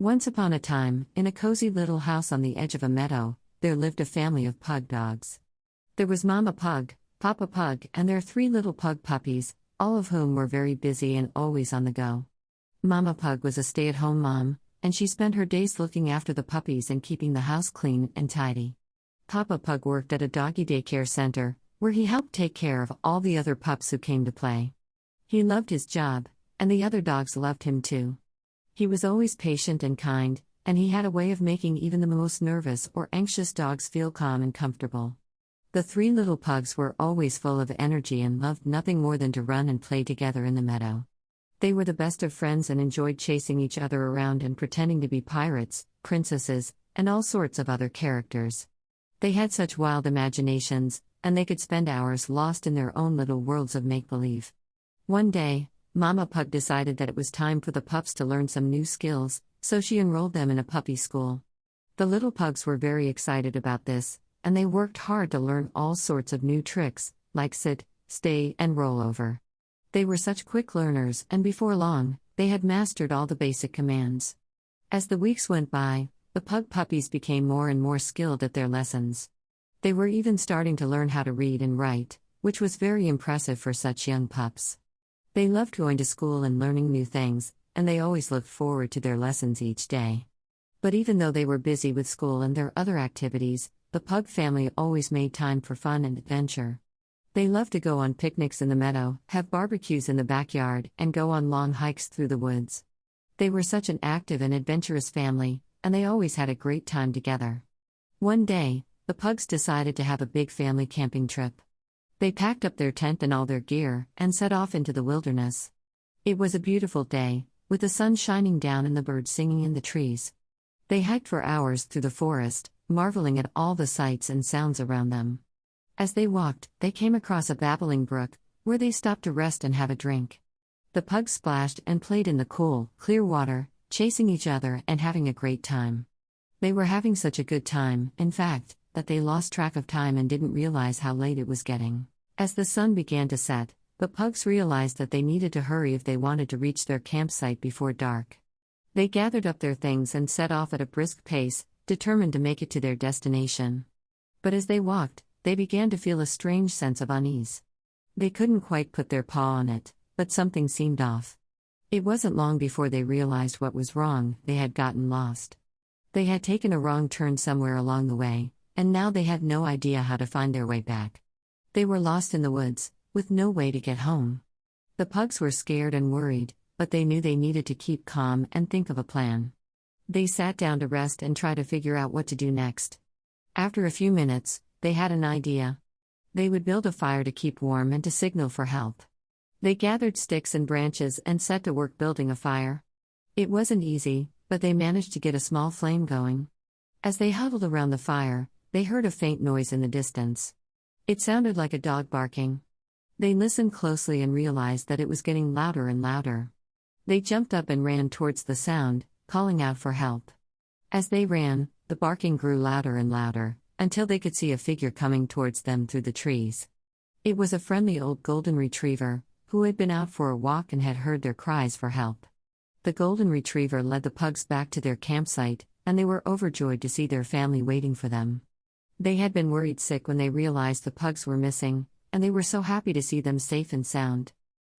Once upon a time, in a cozy little house on the edge of a meadow, there lived a family of pug dogs. There was Mama Pug, Papa Pug, and their 3 little pug puppies, all of whom were very busy and always on the go. Mama Pug was a stay-at-home mom, and she spent her days looking after the puppies and keeping the house clean and tidy. Papa Pug worked at a doggy daycare center, where he helped take care of all the other pups who came to play. He loved his job, and the other dogs loved him too. He was always patient and kind, and he had a way of making even the most nervous or anxious dogs feel calm and comfortable. The 3 little pugs were always full of energy and loved nothing more than to run and play together in the meadow. They were the best of friends and enjoyed chasing each other around and pretending to be pirates, princesses, and all sorts of other characters. They had such wild imaginations, and they could spend hours lost in their own little worlds of make-believe. One day, Mama Pug decided that it was time for the pups to learn some new skills, so she enrolled them in a puppy school. The little pugs were very excited about this, and they worked hard to learn all sorts of new tricks, like sit, stay, and roll over. They were such quick learners, and before long, they had mastered all the basic commands. As the weeks went by, the pug puppies became more and more skilled at their lessons. They were even starting to learn how to read and write, which was very impressive for such young pups. They loved going to school and learning new things, and they always looked forward to their lessons each day. But even though they were busy with school and their other activities, the Pug family always made time for fun and adventure. They loved to go on picnics in the meadow, have barbecues in the backyard, and go on long hikes through the woods. They were such an active and adventurous family, and they always had a great time together. One day, the pugs decided to have a big family camping trip. They packed up their tent and all their gear, and set off into the wilderness. It was a beautiful day, with the sun shining down and the birds singing in the trees. They hiked for hours through the forest, marveling at all the sights and sounds around them. As they walked, they came across a babbling brook, where they stopped to rest and have a drink. The pugs splashed and played in the cool, clear water, chasing each other and having a great time. They were having such a good time, in fact, that they lost track of time and didn't realize how late it was getting. As the sun began to set, the pugs realized that they needed to hurry if they wanted to reach their campsite before dark. They gathered up their things and set off at a brisk pace, determined to make it to their destination. But as they walked, they began to feel a strange sense of unease. They couldn't quite put their paw on it, but something seemed off. It wasn't long before they realized what was wrong. They had gotten lost. They had taken a wrong turn somewhere along the way, and now they had no idea how to find their way back. They were lost in the woods, with no way to get home. The pugs were scared and worried, but they knew they needed to keep calm and think of a plan. They sat down to rest and try to figure out what to do next. After a few minutes, they had an idea. They would build a fire to keep warm and to signal for help. They gathered sticks and branches and set to work building a fire. It wasn't easy, but they managed to get a small flame going. As they huddled around the fire, they heard a faint noise in the distance. It sounded like a dog barking. They listened closely and realized that it was getting louder and louder. They jumped up and ran towards the sound, calling out for help. As they ran, the barking grew louder and louder, until they could see a figure coming towards them through the trees. It was a friendly old golden retriever, who had been out for a walk and had heard their cries for help. The golden retriever led the pugs back to their campsite, and they were overjoyed to see their family waiting for them. They had been worried sick when they realized the pugs were missing, and they were so happy to see them safe and sound.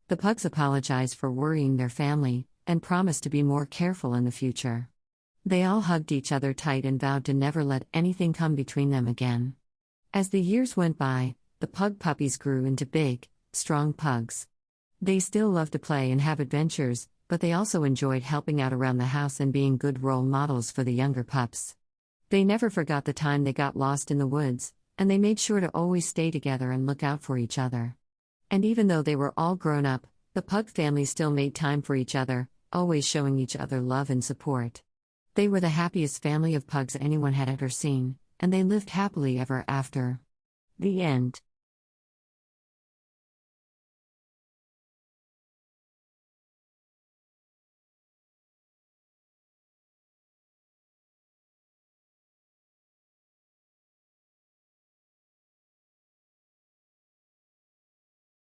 The pugs apologized for worrying their family, and promised to be more careful in the future. They all hugged each other tight and vowed to never let anything come between them again. As the years went by, the pug puppies grew into big, strong pugs. They still loved to play and have adventures, but they also enjoyed helping out around the house and being good role models for the younger pups. They never forgot the time they got lost in the woods, and they made sure to always stay together and look out for each other. And even though they were all grown up, the Pug family still made time for each other, always showing each other love and support. They were the happiest family of pugs anyone had ever seen, and they lived happily ever after. The end.